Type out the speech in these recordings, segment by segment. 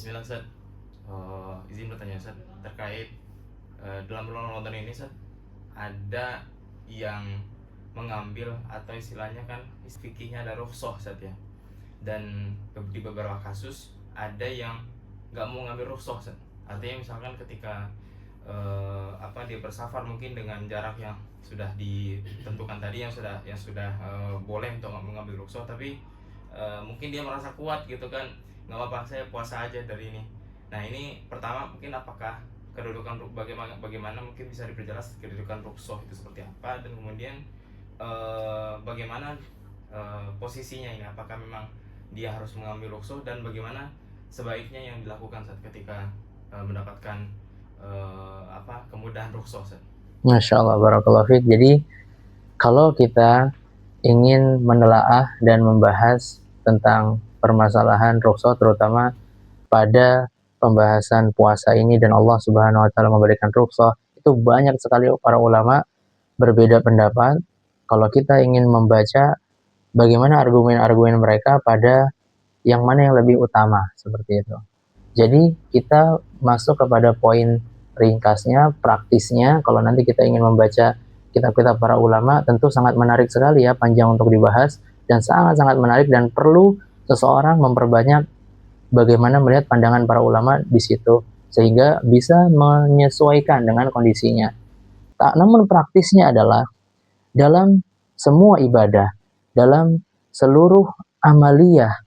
Bismillah Ustaz. Izin bertanya Ustaz terkait dalam bulan Ramadan ini Ustaz, ada yang mengambil atau istilahnya kan fikihnya ada rukhsah Ustaz ya. Dan di beberapa kasus ada yang nggak mau ngambil rukhsah Ustaz. Artinya misalkan ketika dia bersafar mungkin dengan jarak yang sudah ditentukan tadi yang sudah boleh untuk mengambil rukhsah, tapi mungkin dia merasa kuat gitu kan, nggak apa-apa saya puasa aja dari ini. Nah ini pertama mungkin apakah bagaimana mungkin bisa diperjelas kedudukan rukhsah itu seperti apa, dan kemudian bagaimana posisinya ini, apakah memang dia harus mengambil rukhsah, dan bagaimana sebaiknya yang dilakukan saat ketika mendapatkan kemudahan rukhsah Ustaz. Masya Allah, barakallahu fiik. Jadi kalau kita ingin menelaah dan membahas tentang permasalahan rukhsah, terutama pada pembahasan puasa ini, dan Allah Subhanahu wa taala memberikan rukhsah, itu banyak sekali para ulama berbeda pendapat. Kalau kita ingin membaca bagaimana argumen-argumen mereka pada yang mana yang lebih utama, seperti itu. Jadi kita masuk kepada poin ringkasnya, praktisnya. Kalau nanti kita ingin membaca kitab-kitab para ulama, tentu sangat menarik sekali ya, panjang untuk dibahas, dan sangat-sangat menarik, dan perlu seseorang memperbanyak bagaimana melihat pandangan para ulama di situ, sehingga bisa menyesuaikan dengan kondisinya. Namun praktisnya adalah dalam semua ibadah, dalam seluruh amaliyah,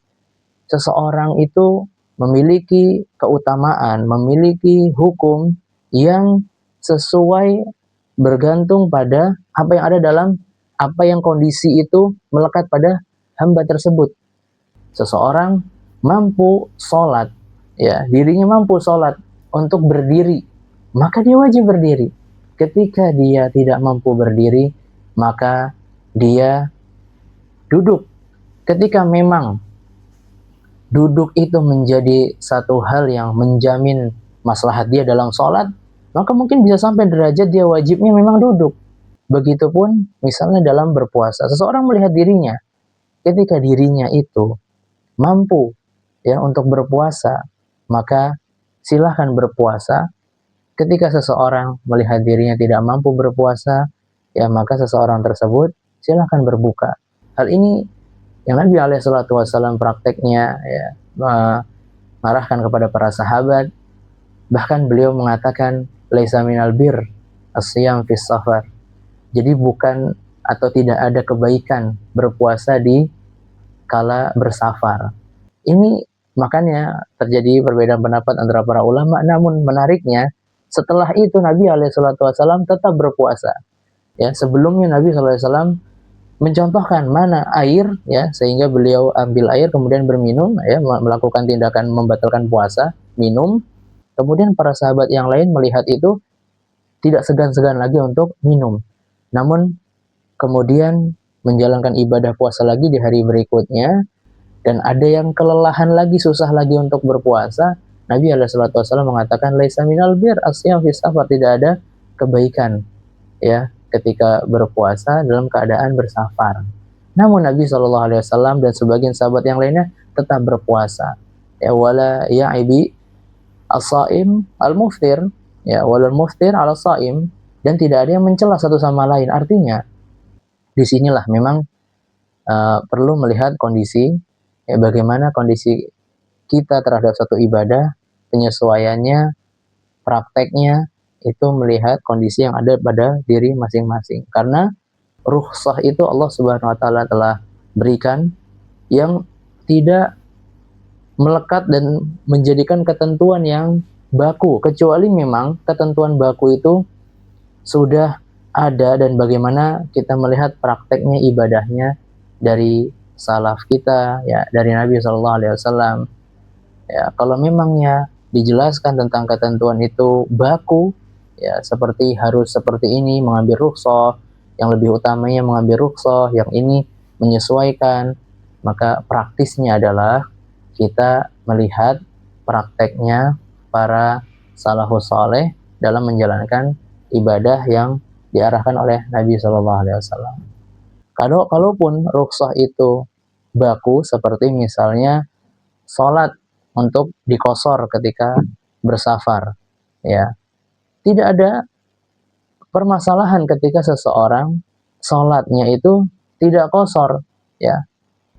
seseorang itu memiliki keutamaan, memiliki hukum yang sesuai, bergantung pada apa yang ada dalam apa yang kondisi itu melekat pada hamba tersebut. Seseorang mampu sholat, ya, dirinya mampu sholat untuk berdiri, maka dia wajib berdiri. Ketika dia tidak mampu berdiri, maka dia duduk. Ketika memang duduk itu menjadi satu hal yang menjamin maslahat dia dalam sholat, maka mungkin bisa sampai derajat dia wajibnya memang duduk. Begitupun misalnya dalam berpuasa, seseorang melihat dirinya, ketika dirinya itu mampu ya untuk berpuasa, maka silahkan berpuasa. Ketika seseorang melihat dirinya tidak mampu berpuasa, ya maka seseorang tersebut silahkan berbuka. Hal ini yang Nabi SAW prakteknya ya, mengarahkan kepada para sahabat. Bahkan beliau mengatakan laisa minal bir as-siyam fis safar. Jadi bukan atau tidak ada kebaikan berpuasa di kala bersafar. Ini makanya terjadi perbedaan pendapat antara para ulama. Namun menariknya, setelah itu Nabi SAW tetap berpuasa. Ya, sebelumnya Nabi SAW mencontohkan mana air, ya, sehingga beliau ambil air kemudian berminum, ya, melakukan tindakan membatalkan puasa, minum. Kemudian para sahabat yang lain melihat itu tidak segan-segan lagi untuk minum, namun kemudian menjalankan ibadah puasa lagi di hari berikutnya. Dan ada yang kelelahan lagi, susah lagi untuk berpuasa, Nabi SAW mengatakan laisa minal bir asyam fi safar, tidak ada kebaikan ya ketika berpuasa dalam keadaan bersafar. Namun Nabi SAW dan sebagian sahabat yang lainnya tetap berpuasa. Ya wala ya'ibi as-saim al-muftir, ya wala muftir ala saim, dan tidak ada yang mencela satu sama lain. Artinya disinilah memang perlu melihat kondisi, ya, bagaimana kondisi kita terhadap satu ibadah, penyesuaiannya, prakteknya, itu melihat kondisi yang ada pada diri masing-masing. Karena rukhsah itu Allah Subhanahu wa taala telah berikan yang tidak melekat dan menjadikan ketentuan yang baku, kecuali memang ketentuan baku itu sudah ada, dan bagaimana kita melihat prakteknya ibadahnya dari salaf kita, ya, dari Nabi SAW. Ya, kalau memangnya dijelaskan tentang ketentuan itu baku, ya, seperti harus seperti ini mengambil rukhsah, yang lebih utamanya mengambil rukhsah, yang ini menyesuaikan, maka praktisnya adalah kita melihat prakteknya para salafus saleh dalam menjalankan ibadah yang diarahkan oleh Nabi SAW. Kalaupun rukhsah itu baku, seperti misalnya sholat untuk dikosor ketika bersafar, ya. Tidak ada permasalahan ketika seseorang sholatnya itu tidak qashar, ya.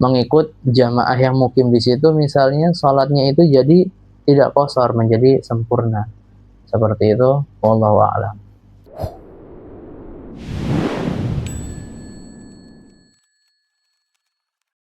Mengikut jamaah yang mukim di situ misalnya sholatnya itu jadi tidak qashar, menjadi sempurna. Seperti itu, wallahu a'lam.